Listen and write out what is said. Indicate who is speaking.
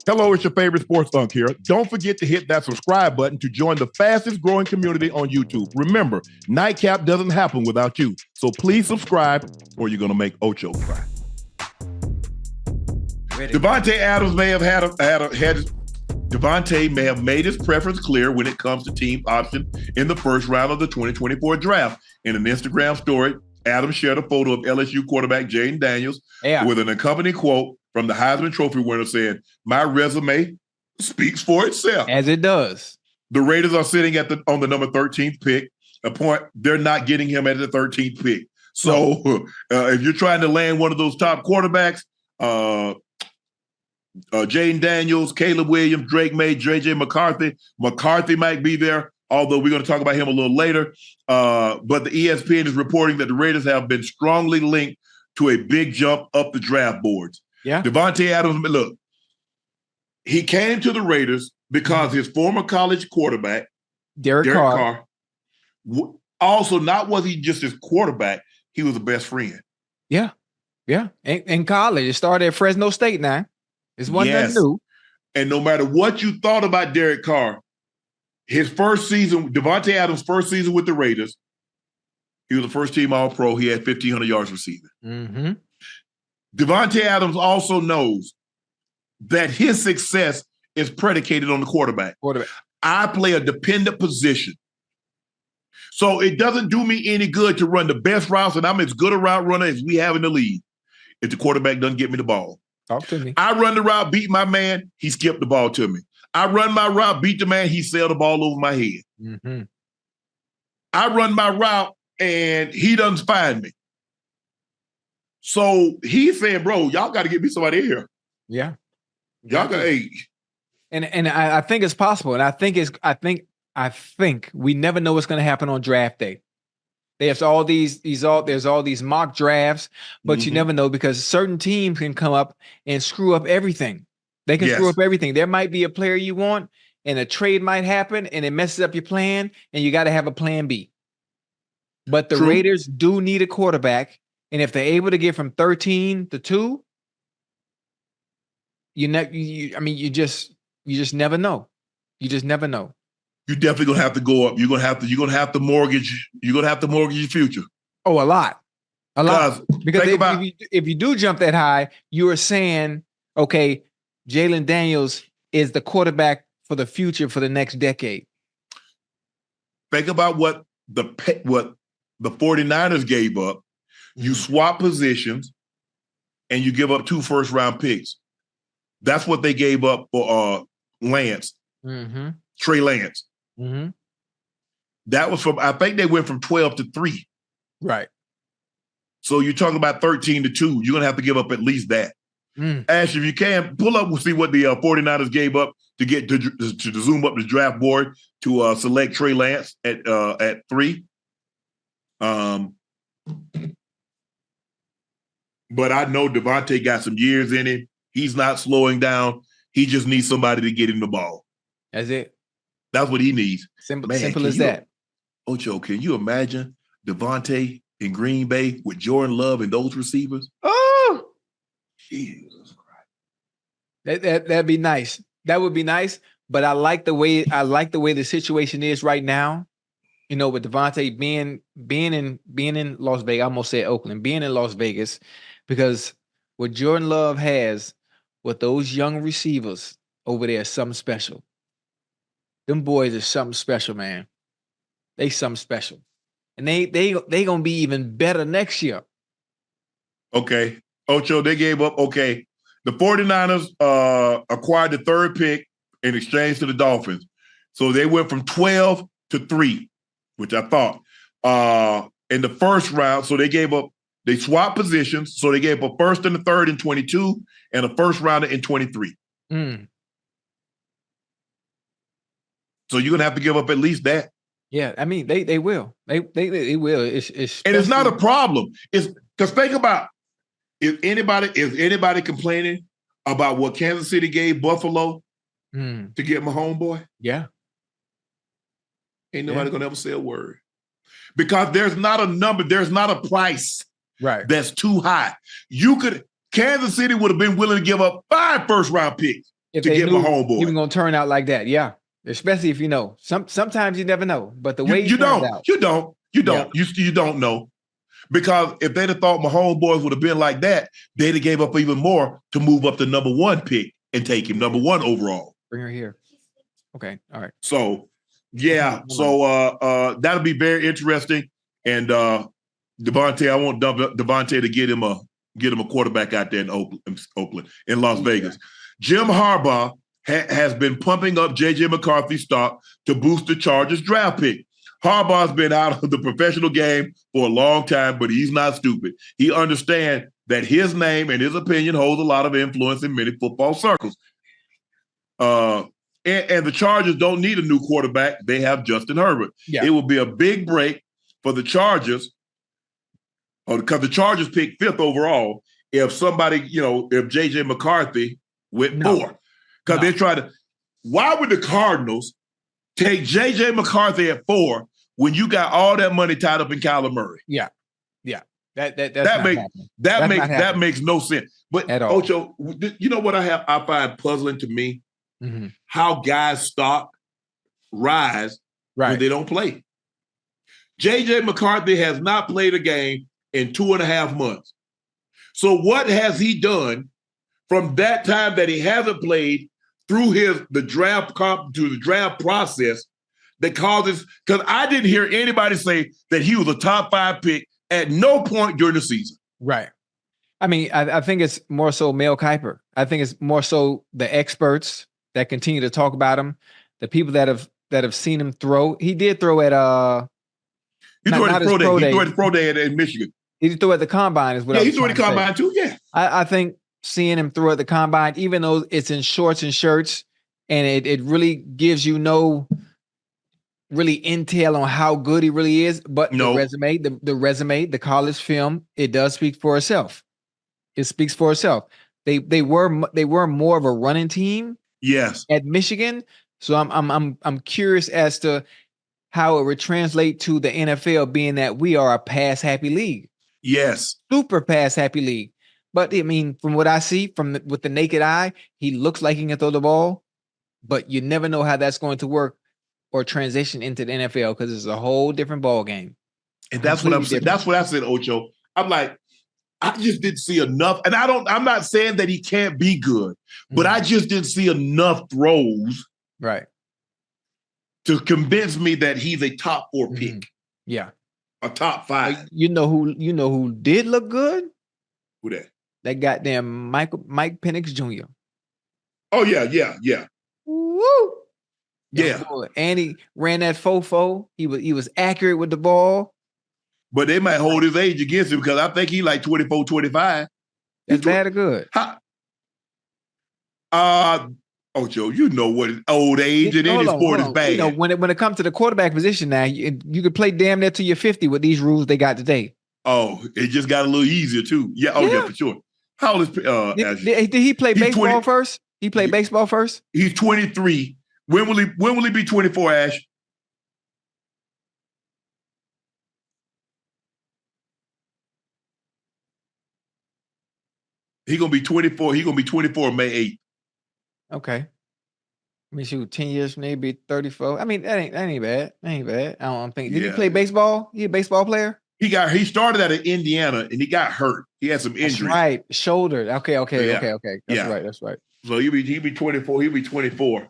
Speaker 1: Hello, it's your favorite sports Unc here. Don't forget to hit that subscribe button to join the fastest growing community on YouTube. Remember, Nightcap doesn't happen without you. So please subscribe or you're going to make Ocho cry. Davante Adams may have Davante may have made his preference clear when it comes to team option in the first round of the 2024 draft. In an Instagram story, Adams shared a photo of LSU quarterback Jayden Daniels with an accompanying quote from the Heisman Trophy winner saying, "My resume speaks for itself."
Speaker 2: As it does.
Speaker 1: The Raiders are sitting on the number 13th pick, a point they're not getting him at the 13th pick. So if you're trying to land one of those top quarterbacks, Jayden Daniels, Caleb Williams, Drake May, JJ McCarthy might be there, although we're going to talk about him a little later. But the ESPN is reporting that the Raiders have been strongly linked to a big jump up the draft boards.
Speaker 2: Yeah.
Speaker 1: Davante Adams, look, he came to the Raiders because his former college quarterback,
Speaker 2: Derek Carr,
Speaker 1: also not was he just his quarterback, he was a best friend.
Speaker 2: Yeah. Yeah. In college, it started at Fresno State now. It's one that new.
Speaker 1: And no matter what you thought about Derek Carr, his first season, Davante Adams' first season with the Raiders, he was a first-team All-Pro. He had 1,500 yards receiving.
Speaker 2: Mm-hmm.
Speaker 1: Davante Adams also knows that his success is predicated on the quarterback. I play a dependent position. So it doesn't do me any good to run the best routes, and I'm as good a route runner as we have in the league if the quarterback doesn't get me the ball.
Speaker 2: Talk to me.
Speaker 1: I run the route, beat my man, he skipped the ball to me. I run my route, beat the man, he sailed the ball over my head.
Speaker 2: Mm-hmm.
Speaker 1: I run my route, and he doesn't find me. So he's saying, bro, y'all got to get me somebody in here.
Speaker 2: Yeah.
Speaker 1: Y'all got
Speaker 2: And I think it's possible. And I think we never know what's going to happen on draft day. There's all these mock drafts, but you never know because certain teams can come up and screw up everything. They can screw up everything. There might be a player you want, and a trade might happen, and it messes up your plan, and you got to have a plan B. But the Raiders do need a quarterback, and if they're able to get from 13 to 2, you just never know. You just never know.
Speaker 1: You're definitely gonna have to go up. You're gonna have to mortgage your future.
Speaker 2: Oh, a lot. Because if you do jump that high, you are saying, okay, Jayden Daniels is the quarterback for the future for the next decade.
Speaker 1: Think about what the 49ers gave up. You swap positions and you give up 2 first-round picks. That's what they gave up for Lance, Trey Lance.
Speaker 2: Mm-hmm.
Speaker 1: That was I think they went from 12 to 3.
Speaker 2: Right.
Speaker 1: So you're talking about 13 to 2. You're going to have to give up at least that. Ash, if you can, pull up, we'll see what the 49ers gave up to get to zoom up the draft board to select Trey Lance at 3. But I know Davante got some years in him. He's not slowing down. He just needs somebody to get him the ball.
Speaker 2: That's it.
Speaker 1: That's what he needs.
Speaker 2: Simple as that.
Speaker 1: Ocho, can you imagine Davante in Green Bay with Jordan Love and those receivers?
Speaker 2: Oh,
Speaker 1: Jesus
Speaker 2: Christ! That'd be nice. That would be nice. But I like the way the situation is right now. You know, with Davante being in Las Vegas, I almost said Oakland, being in Las Vegas, because what Jordan Love has with those young receivers over there is something special. Them boys are something special, man. They something special. And they gonna be even better next year.
Speaker 1: Okay. Ocho, they gave up. Okay. The 49ers acquired the 3rd pick in exchange to the Dolphins. So they went from 12 to 3, which I thought. In the first round, so they swapped positions. So they gave up a 1st and a 3rd in 22 and a 1st rounder in 23. So you're gonna have to give up at least that.
Speaker 2: Yeah, I mean they will. They will.
Speaker 1: And it's not a problem. It's because think about is anybody complaining about what Kansas City gave Buffalo to get my homeboy?
Speaker 2: Yeah.
Speaker 1: Ain't nobody gonna ever say a word. Because there's not a number, there's not a price that's too high. Kansas City would have been willing to give up 5 first-round picks
Speaker 2: if
Speaker 1: to
Speaker 2: they
Speaker 1: get my
Speaker 2: knew he
Speaker 1: homeboy.
Speaker 2: was going to turn out like that. Yeah. Especially if you know. Sometimes you never know. But the way
Speaker 1: You
Speaker 2: turned
Speaker 1: don't.
Speaker 2: out.
Speaker 1: You don't. You don't. You don't know. Because if they'd have thought my homeboys would have been like that, they'd have gave up even more to move up the number 1 pick and take him number 1 overall.
Speaker 2: Bring her here. Okay. All right.
Speaker 1: So, yeah. So that'll be very interesting. And Davante, I want Davante to get him a quarterback out there in Oakland, in Las Vegas. Jim Harbaugh has been pumping up J.J. McCarthy's stock to boost the Chargers draft pick. Harbaugh's been out of the professional game for a long time, but he's not stupid. He understands that his name and his opinion holds a lot of influence in many football circles. And the Chargers don't need a new quarterback. They have Justin Herbert. Yeah. It will be a big break for the Chargers because the Chargers picked 5th overall if somebody, if J.J. McCarthy went 4. Because they try to – why would the Cardinals take J.J. McCarthy at 4 when you got all that money tied up in Kyler Murray?
Speaker 2: Yeah. Yeah. That
Speaker 1: makes no sense. But
Speaker 2: at all.
Speaker 1: Ocho, you know what I find puzzling to me? Mm-hmm. How guys' stock rise when they don't play. J.J. McCarthy has not played a game in 2.5 months. So what has he done from that time that he hasn't played through the draft process that causes, because I didn't hear anybody say that he was a top 5 pick at no point during the season.
Speaker 2: Right. I mean, I think it's more so Mel Kiper. I think it's more so the experts that continue to talk about him, the people that have seen him throw. He did throw at
Speaker 1: he threw at the pro day in Michigan.
Speaker 2: He threw at the combine is what I was
Speaker 1: he threw at the combine too. Yeah.
Speaker 2: I think seeing him throw at the combine, even though it's in shorts and shirts, and it really gives you no really intel on how good he really is, but the resume, the college film, it does speak for itself. It speaks for itself. They were more of a running team.
Speaker 1: Yes.
Speaker 2: At Michigan. So I'm curious as to how it would translate to the NFL, being that we are a pass happy league.
Speaker 1: Yes.
Speaker 2: Super pass happy league. But I mean, from what I see with the naked eye, he looks like he can throw the ball, but you never know how that's going to work or transition into the NFL because it's a whole different ball game.
Speaker 1: And that's what I'm saying. That's what I said, Ocho. I'm like, I just didn't see enough. And I'm not saying that he can't be good, but I just didn't see enough throws.
Speaker 2: Right.
Speaker 1: To convince me that he's a top 4 pick.
Speaker 2: Yeah.
Speaker 1: A top 5.
Speaker 2: You know who did look good?
Speaker 1: Who that?
Speaker 2: That goddamn Mike Penix Jr.
Speaker 1: Oh, yeah.
Speaker 2: Woo!
Speaker 1: Yeah.
Speaker 2: And he ran that fofo. He was accurate with the ball.
Speaker 1: But they might hold his age against him because I think he like 24, 25.
Speaker 2: That's bad or good?
Speaker 1: Ocho, you know what old age in any sport is bad.
Speaker 2: You know, when it comes to the quarterback position now, you could play damn near till you're 50 with these rules they got today.
Speaker 1: Oh, it just got a little easier too. Yeah, yeah, for sure. How old is
Speaker 2: did he play baseball first? He played baseball first?
Speaker 1: He's 23. When will he be 24, Ash? He's gonna be 24. He's gonna be 24 May 8th.
Speaker 2: Okay. I mean, shoot, 10 years from now, he'd be 34. I mean, that ain't bad. That ain't bad. I don't think. Did he play baseball? He a baseball player? He started out at Indiana and he got hurt. He had some injuries. That's right. Shoulder. Okay. That's right. So he'll be 24. He'll be 24.